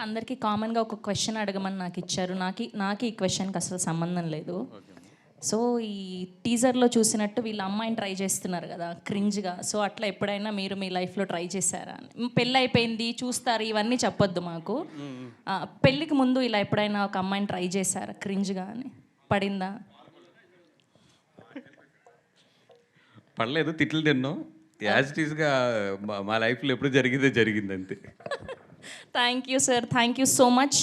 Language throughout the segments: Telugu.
అందరికీ కామన్గా ఒక క్వశ్చన్ అడగమని నాకు ఇచ్చారు. నాకు ఈ క్వశ్చన్కి అసలు సంబంధం లేదు. సో ఈ టీజర్లో చూసినట్టు వీళ్ళ అమ్మాయిని ట్రై చేస్తున్నారు కదా క్రింజ్గా. సో అట్లా ఎప్పుడైనా మీరు మీ లైఫ్లో ట్రై చేశారా? పెళ్ళి అయిపోయింది చూస్తారు ఇవన్నీ చెప్పొద్దు మాకు. పెళ్ళికి ముందు ఇలా ఎప్పుడైనా ఒక అమ్మాయిని ట్రై చేశారా క్రింజ్గా అని? పడిందా? పడలేదు, తిట్లు తిన్నాం. యాజ్ ఇట్ ఈస్గా మా లైఫ్లో ఎప్పుడు జరిగింది అంతే. Thank you sir, thank you so much.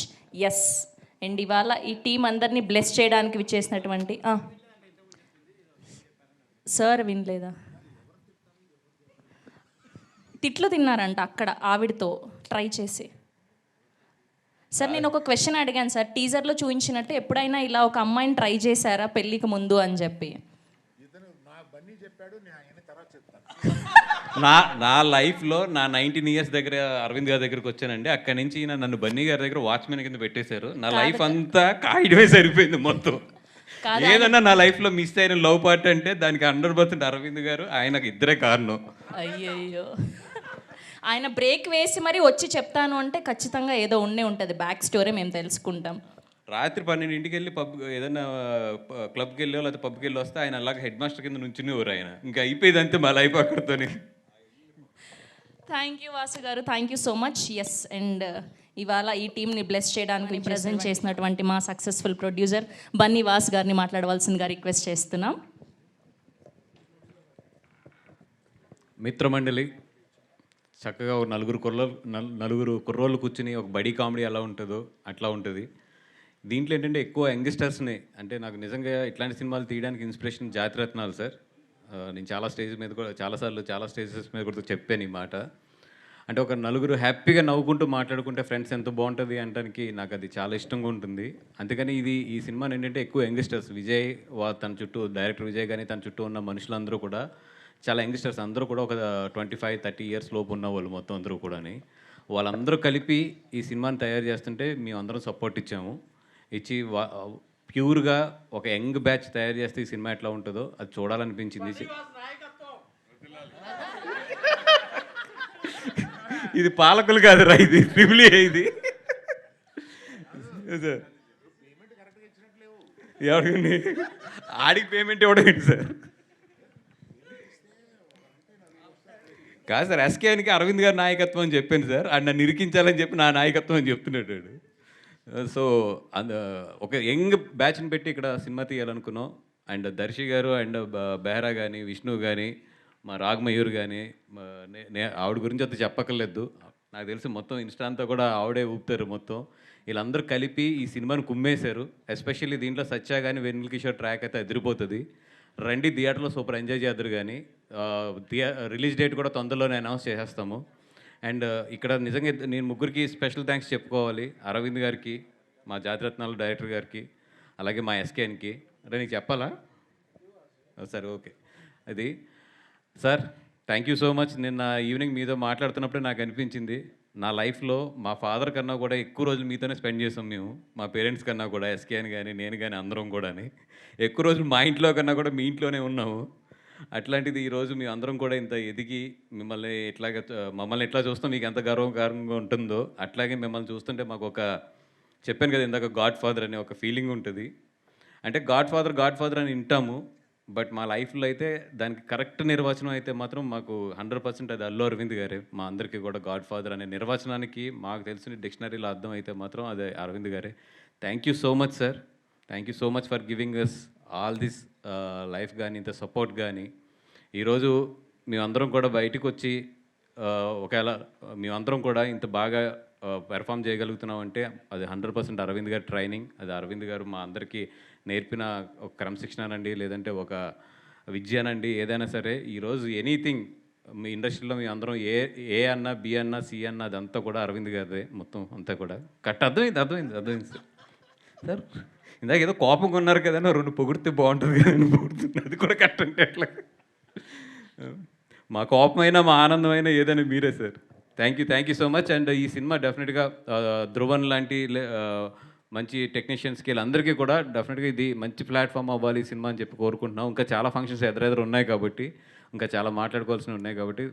Yes and ఇవాళ ఈ టీం అందరినీ బ్లెస్ చేయడానికి విచ్చేసినటువంటి సార్ వినలేదా? తిట్లు తిన్నారంట అక్కడ ఆవిడతో ట్రై చేసి. సార్ నేను ఒక క్వశ్చన్ అడిగాను సార్, టీజర్లో చూపించినట్టు ఎప్పుడైనా ఇలా ఒక అమ్మాయిని ట్రై చేశారా పెళ్ళికి ముందు అని చెప్పి? నా లైఫ్లో నా 19 ఇయర్స్ దగ్గర అరవింద్ గారి దగ్గరికి వచ్చానండి. అక్కడి నుంచి నన్ను బన్నీ గారి దగ్గర వాచ్మెన్ కింద పెట్టేశారు. నా లైఫ్ అంతా కాయడమే సరిపోయింది మొత్తం. ఏదన్నా నా లైఫ్లో మిస్ అయిన లవ్ పార్ట్ అంటే దానికి 100% అరవింద్ గారు, ఆయనకు ఇద్దరే కారణం. అయ్యయ్యో, ఆయన బ్రేక్ వేసి మరి వచ్చి చెప్తాను అంటే ఖచ్చితంగా ఏదో ఉండే ఉంటుంది బ్యాక్ స్టోరీ, మేము తెలుసుకుంటాం. రాత్రి 12ంటికి వెళ్ళి ఏదైనా క్లబ్కి వెళ్ళో లేకపోతే పబ్కి వెళ్ళి వస్తే ఆయన అలాగే హెడ్ మాస్టర్ కింద నుంచునేవారు. ఆయన ఇంకా అయిపోయింది అంతే మా లైఫ్ అక్కడితోని. థ్యాంక్ యూ వాసు గారు, thank you so much. Yes and ఇవాళ ఈ టీంని బ్లెస్ చేయడానికి ప్రజెంట్ చేసినటువంటి మా సక్సెస్ఫుల్ ప్రొడ్యూసర్ బన్నీ వాస్ గారిని మాట్లాడవలసిందిగా రిక్వెస్ట్ చేస్తున్నాం. మిత్రమండలి, చక్కగా ఒక నలుగురు కుర్రోళ్ళు కూర్చుని ఒక బడీ కామెడీ ఎలా ఉంటుందో అట్లా ఉంటుంది. దీంట్లో ఏంటంటే ఎక్కువ యంగ్స్టర్స్ని, అంటే నాకు నిజంగా ఇట్లాంటి సినిమాలు తీయడానికి ఇన్స్పిరేషన్ జాతిరత్నాలు సార్. నేను చాలా స్టేజెస్ మీద కూడా చెప్పాను ఈ మాట. అంటే ఒక నలుగురు హ్యాపీగా నవ్వుకుంటూ మాట్లాడుకుంటే ఫ్రెండ్స్ ఎంత బాగుంటుంది అనడానికి నాకు అది చాలా ఇష్టంగా ఉంటుంది. అందుకని ఈ సినిమాని ఏంటంటే ఎక్కువ యంగ్స్టర్స్, విజయ్ తన చుట్టూ, డైరెక్టర్ విజయ్ కానీ తన చుట్టూ ఉన్న మనుషులందరూ కూడా చాలా యంగ్స్టర్స్, అందరూ కూడా ఒక 25-30 ఇయర్స్ లోపు ఉన్న వాళ్ళు మొత్తం అందరూ కూడా. వాళ్ళందరూ కలిపి ఈ సినిమాని తయారు చేస్తుంటే మేము అందరం సపోర్ట్ ఇచ్చి ప్యూర్గా ఒక యంగ్ బ్యాచ్ తయారు చేస్తే ఈ సినిమా ఎట్లా ఉంటుందో అది చూడాలనిపించింది. ఇది పాలకులు కాదురా, ఇది ట్రిపుల్ ఏ. ఇది సార్ ఎవరికి ఆడికి పేమెంట్ ఇవ్వడం ఏంటి సార్? కాదు సార్, ఎస్కేఎన్కి అరవింద్ గారి నాయకత్వం అని చెప్పాను సార్. అండ్ నన్ను ఇరికించాలని చెప్పి నా నాయకత్వం అని చెప్తున్నాడు. సో ఒక యంగ్ బ్యాచ్ని పెట్టి ఇక్కడ సినిమా తీయాలనుకున్నాం. అండ్ దర్శి గారు అండ్ బెహ్రా కానీ, విష్ణు కానీ, మా రాగమయూర్ కానీ, ఆవిడ గురించి అంత చెప్పక్కర్లేదు. నాకు తెలిసి మొత్తం ఇన్స్టా అంతా కూడా ఆవిడే ఊపుతారు మొత్తం. వీళ్ళందరూ కలిపి ఈ సినిమాని కుమ్మేశారు. ఎస్పెషల్లీ దీంట్లో సత్య కానీ వెన్నెల కిషోర్ ట్రాక్ అయితే అదిరిపోతుంది. రండి థియేటర్లో సూపర్ ఎంజాయ్ చేద్దరు. కానీ రిలీజ్ డేట్ కూడా తొందరలోనే అనౌన్స్ చేసేస్తాము. అండ్ ఇక్కడ నిజంగా నేను ముగ్గురికి స్పెషల్ థ్యాంక్స్ చెప్పుకోవాలి. అరవింద్ గారికి, మా జాతిరత్నాలు డైరెక్టర్ గారికి, అలాగే మా ఎస్కేఎన్కి. అంటే నీకు చెప్పాలా? సరే, ఓకే. అది sir, thank you so much. నిన్న ఈవినింగ్ మీతో మాట్లాడుతున్నప్పుడే నాకు అనిపించింది, నా లైఫ్లో మా ఫాదర్ కన్నా కూడా ఎక్కువ రోజులు మీతోనే స్పెండ్ చేసాం మేము. మా పేరెంట్స్ కన్నా కూడా, ఎస్కేఎన్ కానీ నేను కానీ అందరం కూడా ఎక్కువ రోజులు మా ఇంట్లో కన్నా కూడా మీ ఇంట్లోనే ఉన్నాము. అట్లాంటిది ఈరోజు మేము అందరం కూడా ఇంత ఎదిగి మమ్మల్ని ఎట్లా చూస్తాం మీకు ఎంత గర్వంగా ఉంటుందో అట్లాగే మిమ్మల్ని చూస్తుంటే మాకు చెప్పాను కదా ఇందాక, గాడ్ ఫాదర్ అనే ఒక ఫీలింగ్ ఉంటుంది. అంటే గాడ్ ఫాదర్ అని వింటాము, బట్ మా లైఫ్లో అయితే దానికి కరెక్ట్ నిర్వచనం అయితే మాత్రం మాకు 100% అది అల్లు అరవింద్ గారే. మా అందరికీ కూడా గాడ్ ఫాదర్ అనే నిర్వచనానికి మాకు తెలిసిన డిక్షనరీలో అర్థం అయితే మాత్రం అదే అరవింద్ గారే. Thank you so much sir. Thank you so much for giving us all this life కానీ, ఇంత సపోర్ట్ కానీ. ఈరోజు మేమందరం కూడా బయటకు వచ్చి ఒకవేళ మేమందరం కూడా ఇంత బాగా పెర్ఫామ్ చేయగలుగుతున్నామంటే అది 100% అరవింద్ గారి ట్రైనింగ్. అది అరవింద్ గారు మా అందరికీ నేర్పిన ఒక క్రమశిక్షణనండి, లేదంటే ఒక విద్యనండి, ఏదైనా సరే. ఈరోజు ఎనీథింగ్ మీ ఇండస్ట్రీలో మీ అందరం ఏ అన్నా, బి అన్నా, సి అన్నా అదంతా కూడా అరవింద్ గారిదే మొత్తం అంతా కూడా. అర్థమైంది సార్. ఇందాక ఏదో కోపంగా ఉన్నారు కదా, 2 పొగిడితే బాగుంటుంది కదా అని పొగుడుతుంది. అది కూడా కరెక్ట్ అంటే ఎట్లా? మా కోపమైనా మా ఆనందమైనా ఏదైనా మీరే sir. Thank you so much. And ఈ సినిమా డెఫినెట్గా ధ్రువన్ లాంటి మంచి టెక్నీషియన్స్కి వీళ్ళందరికీ కూడా డెఫినెట్గా ఇది మంచి ప్లాట్ఫామ్ అవ్వాలి ఈ సినిమా అని చెప్పి కోరుకుంటున్నాం. ఇంకా చాలా ఫంక్షన్స్ ఎదురెదురు ఉన్నాయి కాబట్టి, ఇంకా చాలా మాట్లాడుకోవాల్సినవి ఉన్నాయి కాబట్టి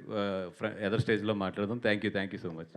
ఎదర్ స్టేజ్లో మాట్లాడదాం. Thank you so much.